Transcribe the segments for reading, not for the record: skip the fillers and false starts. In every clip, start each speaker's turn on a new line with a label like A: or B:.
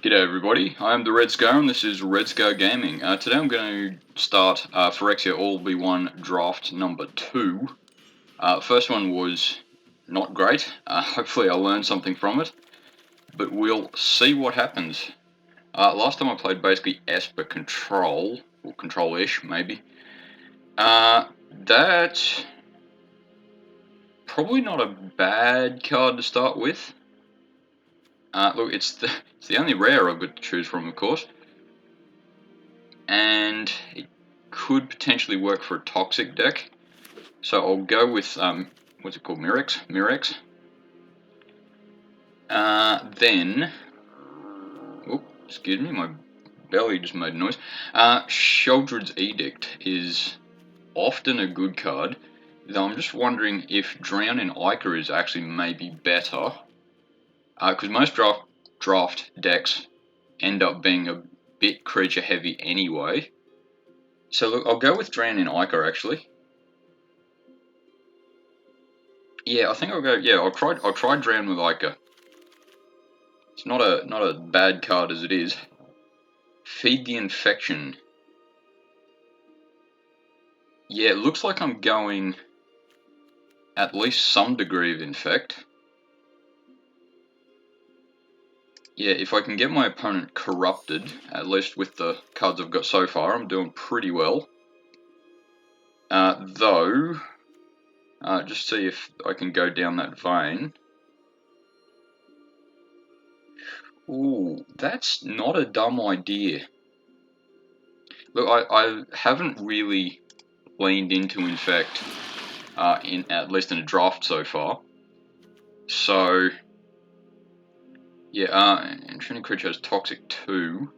A: G'day everybody, I am the Red Scar and this is Red Scar Gaming. Today I'm going to start Phyrexia All-Be-One Draft number 2. First one was not great, hopefully I learned something from it, but we'll see what happens. Last time I played basically Esper Control, or Control-ish maybe. That's probably not a bad card to start with. Look, it's the only rare I've got to choose from, of course. And it could potentially work for a toxic deck. So I'll go with, what's it called, Mirex. Then, oh, excuse me, my belly just made a noise. Sheldred's Edict is often a good card, though I'm just wondering if Drown in Ica is actually maybe better. Because most draft decks end up being a bit creature heavy anyway. So look, I'll go with Drown in Ica actually. Yeah, I think I'll go. Yeah, I'll try Drown with Ica. It's not a bad card as it is. Feed the Infection. Yeah, it looks like I'm going at least some degree of infect. Yeah, if I can get my opponent corrupted, at least with the cards I've got so far, I'm doing pretty well. Though, just see if I can go down that vein. Ooh, that's not a dumb idea. Look, I haven't really leaned into infect, at least in a draft so far. So, yeah, Enchanting Creature has Toxic 2.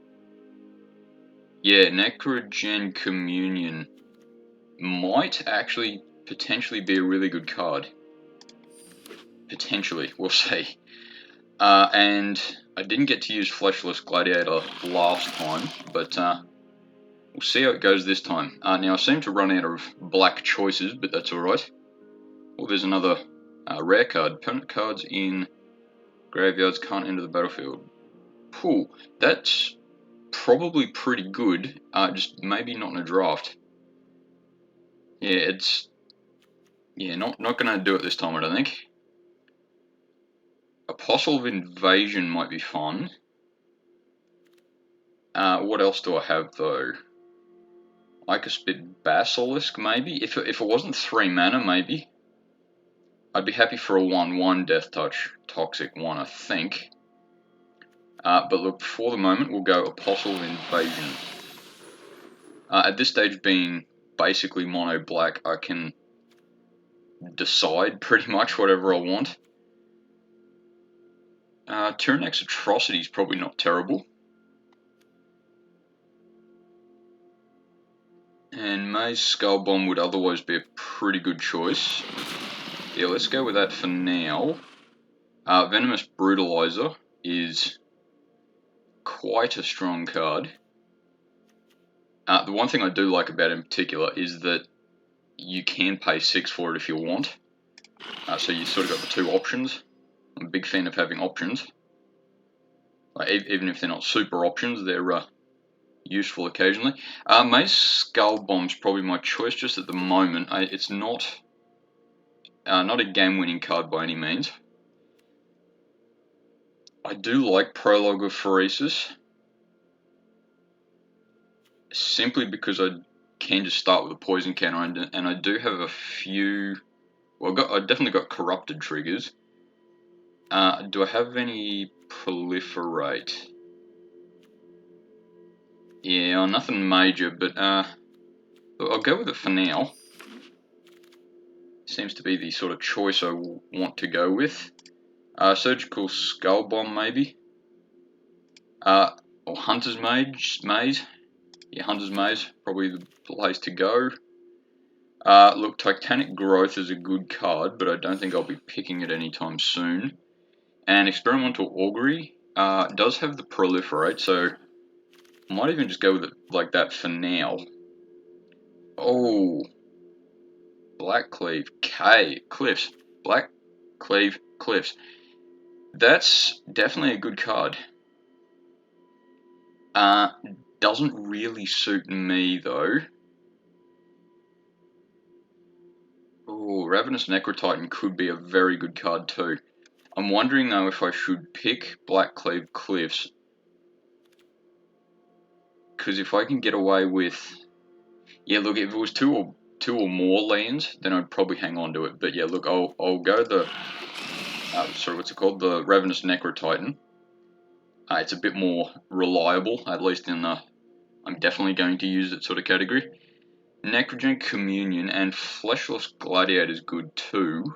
A: Yeah, Necrogen Communion might actually potentially be a really good card. Potentially, we'll see. And I didn't get to use Fleshless Gladiator last time, but we'll see how it goes this time. Now, I seem to run out of black choices, but that's alright. Oh, there's another rare card. Opponent cards in graveyards can't enter the battlefield. Pooh, that's probably pretty good, just maybe not in a draft. Yeah, it's... Yeah, not gonna do it this time, I don't think. Apostle of Invasion might be fun. What else do I have, though? Icaspid Basilisk, maybe? If it wasn't 3 mana, maybe. I'd be happy for a 1/1 Death Touch Toxic one, I think. But look, for the moment, we'll go Apostle of Invasion. At this stage, being basically mono black, I can decide pretty much whatever I want. Tyrannex Atrocity is probably not terrible. And Maze Skull Bomb would otherwise be a pretty good choice. Yeah, let's go with that for now. Venomous Brutalizer is quite a strong card. The one thing I do like about it in particular is that you can pay 6 for it if you want. So you sort of got the two options. I'm a big fan of having options. Even if they're not super options, they're useful occasionally. Maze Skull Bomb's probably my choice just at the moment. It's not a game-winning card by any means. I do like Prologue of Pheresis, simply because I can just start with a poison counter, and I do have a few. Well, I definitely got corrupted triggers. Do I have any proliferate? Yeah, nothing major, but I'll go with it for now. Seems to be the sort of choice I want to go with. Surgical Skull Bomb, maybe. Or Hunter's Maze. Yeah, Hunter's Maze, probably the place to go. Look, Titanic Growth is a good card, but I don't think I'll be picking it anytime soon. And Experimental Augury does have the Proliferate, so I might even just go with it like that for now. Oh, Black Cleave, Cliffs, Black Cleave, Cliffs. That's definitely a good card. Doesn't really suit me though. Oh, Ravenous Necrotitan could be a very good card too. I'm wondering though if I should pick Blackcleave Cliffs, because if I can get away with, yeah, look, if it was two or more lands, then I'd probably hang on to it. But yeah, look, I'll go the sorry, what's it called? The Ravenous Necrotitan. It's a bit more reliable, at least in the I'm definitely going to use it sort of category. Necrogen Communion and Fleshless Gladiator is good too.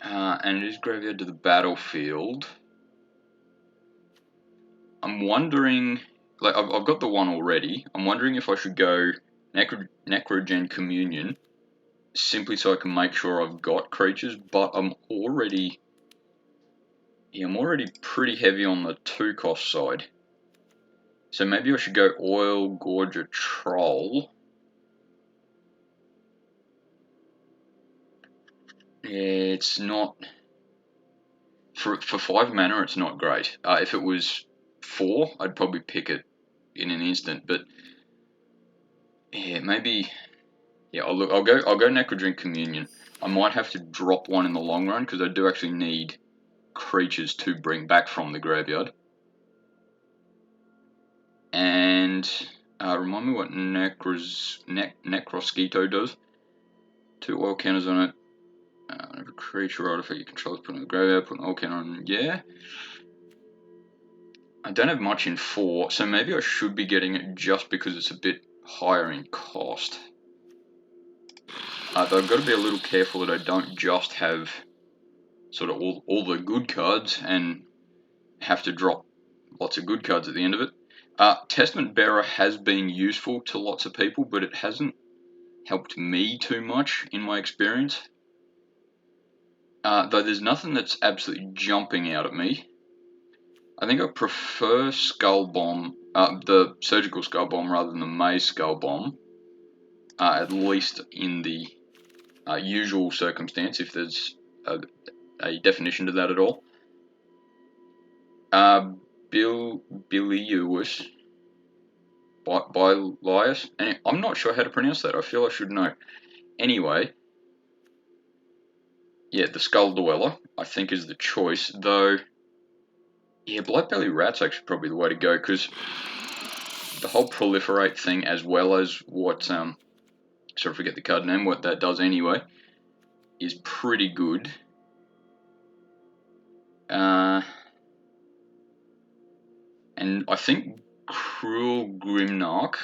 A: And it is graveyard to the battlefield. I'm wondering, like, I've got the one already. I'm wondering if I should go Necrogen Communion, simply so I can make sure I've got creatures, but I'm already pretty heavy on the 2-cost side. So maybe I should go Oil Gorger Troll. Yeah, it's not... For 5 mana, it's not great. If it was 4, I'd probably pick it in an instant. But yeah, maybe. Yeah, I'll go Necrodrink Communion. I might have to drop one in the long run because I do actually need creatures to bring back from the graveyard. And remind me what Necrosquito does. 2 oil counters on it. Whenever creature or artifact you control is put in the graveyard, put an oil counter on. Yeah. I don't have much in 4, so maybe I should be getting it just because it's a bit higher in cost. Though I've got to be a little careful that I don't just have sort of all the good cards and have to drop lots of good cards at the end of it. Testament Bearer has been useful to lots of people, but it hasn't helped me too much in my experience. Though there's nothing that's absolutely jumping out at me. I think I prefer Skull Bomb, the Surgical Skull Bomb rather than the Maze Skull Bomb, at least in the usual circumstance, if there's a definition to that at all. Bilius by Lias, and I'm not sure how to pronounce that. I feel I should know. Anyway, yeah, the Skull Dweller I think is the choice, though. Yeah, Blightbelly Rat's actually probably the way to go, because the whole proliferate thing, as well as what sorry, I forget the card name, what that does anyway, is pretty good. And I think Cruel Grimnarch,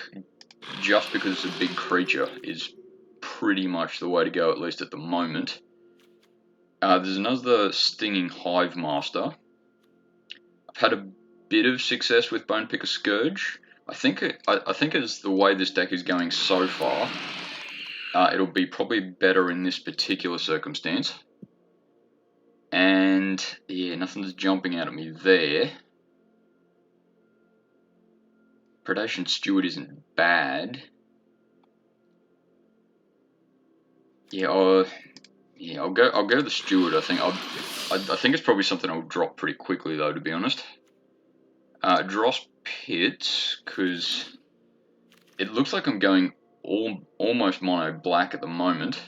A: just because it's a big creature, is pretty much the way to go, at least at the moment. There's another Stinging Hive Master. I've had a bit of success with Bonepicker Scourge. I think as the way this deck is going so far, it'll be probably better in this particular circumstance. And yeah, nothing's jumping out at me there. Predation Steward isn't bad. Yeah, I'll go the Steward. I think it's probably something I'll drop pretty quickly though, to be honest. Dross Pit, because it looks like I'm going almost mono black at the moment.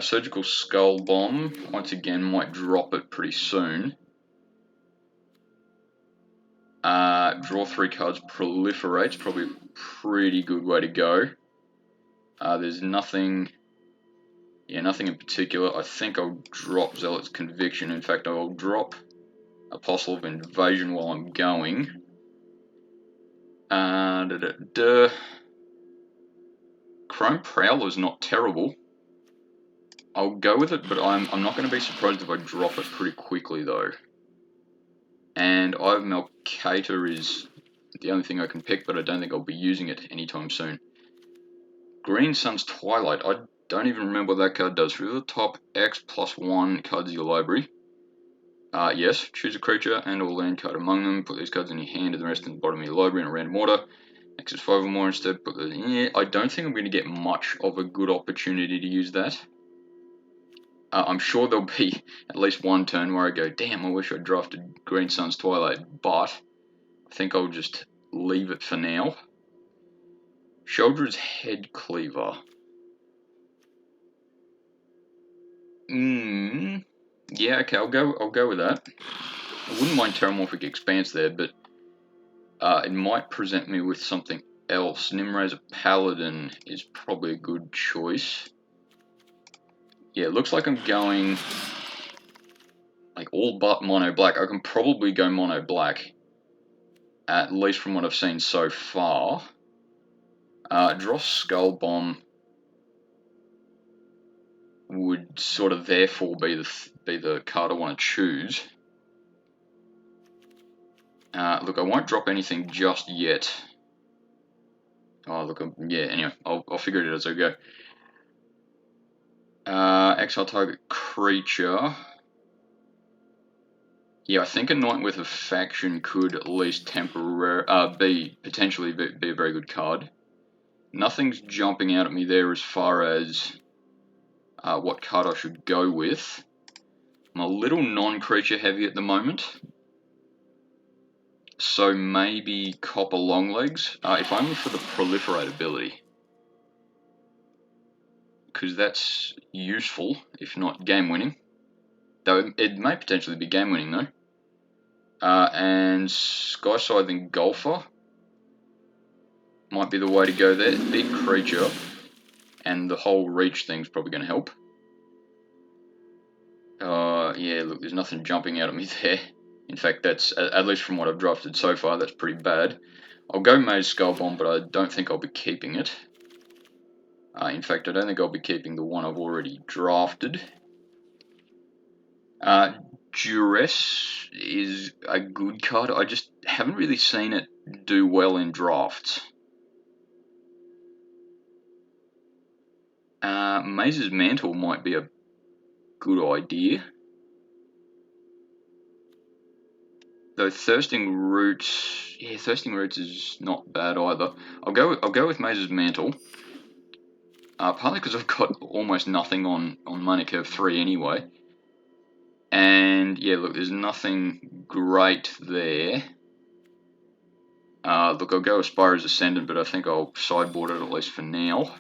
A: Surgical Skull Bomb, once again, might drop it pretty soon. Draw 3 cards, Proliferate's probably a pretty good way to go. There's nothing in particular. I think I'll drop Zealot's Conviction. In fact, I'll drop Apostle of Invasion while I'm going. Chrome Prowler's not terrible. I'll go with it, but I'm not going to be surprised if I drop it pretty quickly though. And Ive Malcator is the only thing I can pick, but I don't think I'll be using it anytime soon. Green Sun's Twilight. I don't even remember what that card does. For the top, X+1 cards in your library. Yes, choose a creature and or land card among them. Put these cards in your hand and the rest in the bottom of your library in a random order. X is 5 or more instead. I don't think I'm going to get much of a good opportunity to use that. I'm sure there'll be at least one turn where I go, damn, I wish I drafted Green Sun's Twilight, but I think I'll just leave it for now. Shoulder's Head Cleaver. Yeah, okay, I'll go with that. I wouldn't mind Terramorphic Expanse there, but it might present me with something else. Nimrazer Paladin is probably a good choice. Yeah, it looks like I'm going like all but mono black. I can probably go mono black, at least from what I've seen so far. Draw Skull Bomb would sort of therefore be the card I want to choose. Look, I won't drop anything just yet. Oh, look, yeah, anyway, I'll figure it out as I go. Exile target creature. Yeah, I think a Night with Affection could at least potentially be a very good card. Nothing's jumping out at me there as far as what card I should go with. I'm a little non-creature heavy at the moment, so maybe Copper Longlegs, if only for the Proliferate ability, because that's useful, if not game-winning. Though it may potentially be game-winning though. And Skyscythe Engulfer might be the way to go there. Big creature, and the whole reach thing's probably going to help. Yeah, look, there's nothing jumping out at me there. In fact, that's, at least from what I've drafted so far, that's pretty bad. I'll go Maze Skull Bomb, but I don't think I'll be keeping it. In fact, I don't think I'll be keeping the one I've already drafted. Duress is a good card. I just haven't really seen it do well in drafts. Maze's Mantle might be a good idea. Though Thirsting Roots, yeah, Thirsting Roots is not bad either. I'll go with Maze's Mantle. Partly because I've got almost nothing on Money Curve 3 anyway. And yeah, look, there's nothing great there. Look, I'll go Aspira's Ascendant, but I think I'll sideboard it at least for now.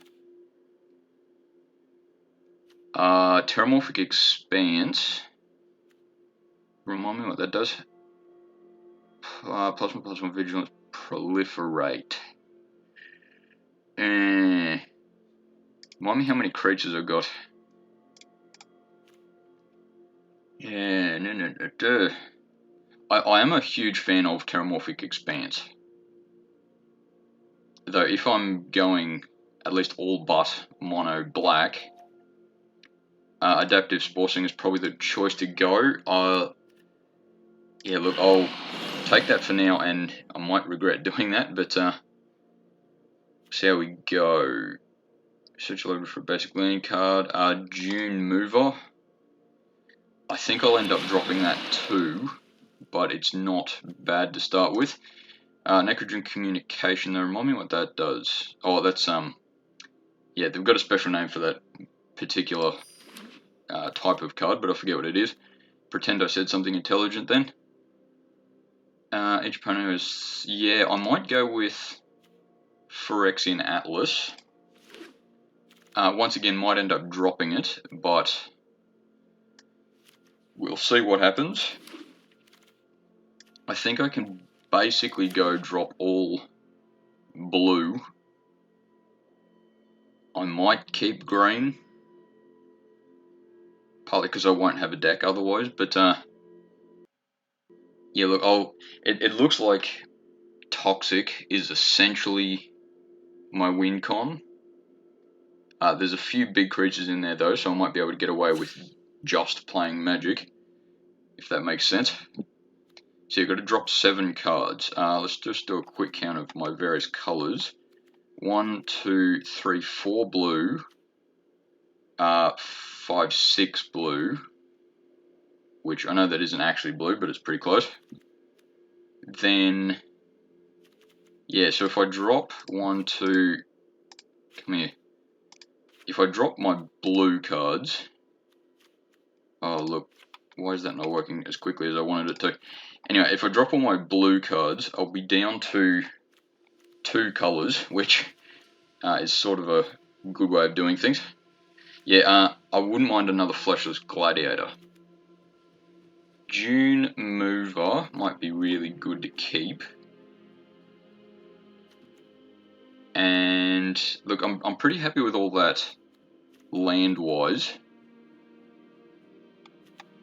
A: Terramorphic Expanse. Remind me what that does. Plasma Vigilance Proliferate. Remind me how many creatures I've got. Yeah, no. I am a huge fan of Terramorphic Expanse. Though if I'm going at least all but mono black, Adaptive Spore is probably the choice to go. Yeah, look, I'll take that for now, and I might regret doing that, but see how we go. Search a for a basic landing card. Dune Mover. I think I'll end up dropping that too, but it's not bad to start with. Necrodrome Communication, though, remind me what that does. Oh, that's, yeah, they've got a special name for that particular type of card, but I forget what it is. Pretend I said something intelligent then. Each opponent has, yeah, I might go with Phyrexian Atlas. Once again, might end up dropping it, but we'll see what happens. I think I can basically go drop all blue. I might keep green, partly because I won't have a deck otherwise, but yeah, look, it looks like Toxic is essentially my win con. There's a few big creatures in there though, so I might be able to get away with just playing Magic, if that makes sense. So you've got to drop 7 cards. Let's just do a quick count of my various colours. 1, 2, 3, 4 blue. 5, 6 blue. Which I know that isn't actually blue, but it's pretty close. Then, yeah, so if I drop 1, 2, come here. If I drop my blue cards, Oh, look. Why is that not working as quickly as I wanted it to? Anyway, if I drop all my blue cards, I'll be down to 2 colours, which is sort of a good way of doing things. Yeah, I wouldn't mind another Fleshless Gladiator. Dune Mover might be really good to keep. And look, I'm pretty happy with all that land-wise.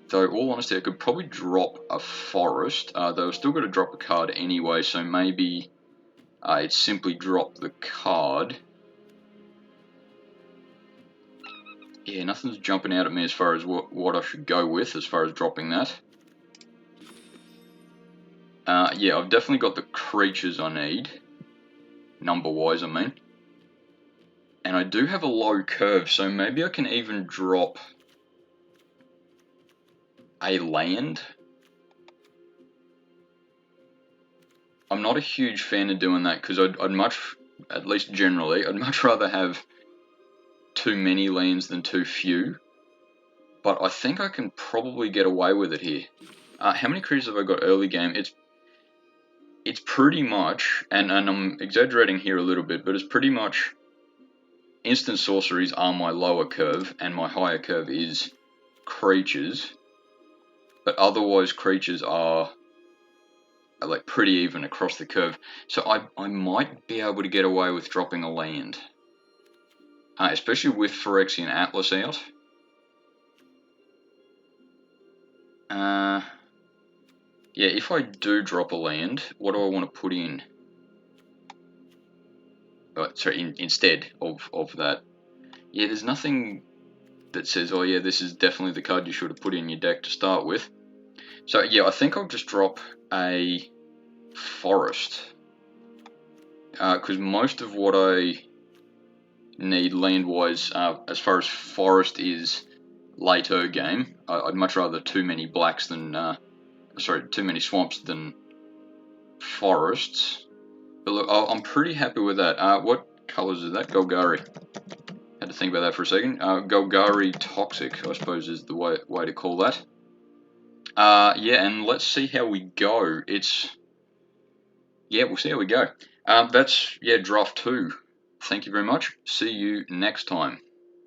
A: Though, all honesty, I could probably drop a forest, though I've still got to drop a card anyway, so maybe it's simply drop the card. Yeah, nothing's jumping out at me as far as what I should go with as far as dropping that. Yeah, I've definitely got the creatures I need, number-wise, I mean. And I do have a low curve, so maybe I can even drop a land. I'm not a huge fan of doing that because I'd much, at least generally, I'd much rather have too many lands than too few. But I think I can probably get away with it here. How many creatures have I got early game? It's pretty much, and I'm exaggerating here a little bit, but it's pretty much instant sorceries are my lower curve, and my higher curve is creatures. But otherwise, creatures are like pretty even across the curve. So I might be able to get away with dropping a land. Especially with Phyrexian Atlas out. Yeah, if I do drop a land, what do I want to put in? Sorry, instead of that. Yeah, there's nothing that says, oh yeah, this is definitely the card you should have put in your deck to start with. So yeah, I think I'll just drop a forest. Because most of what I need land-wise, as far as forest is later game, I'd much rather too many blacks than, too many swamps than forests. But look, I'm pretty happy with that. What colours is that? Golgari. Had to think about that for a second. Golgari Toxic, I suppose, is the way to call that. Yeah, and let's see how we go. Yeah, we'll see how we go. That's, draft 2. Thank you very much. See you next time.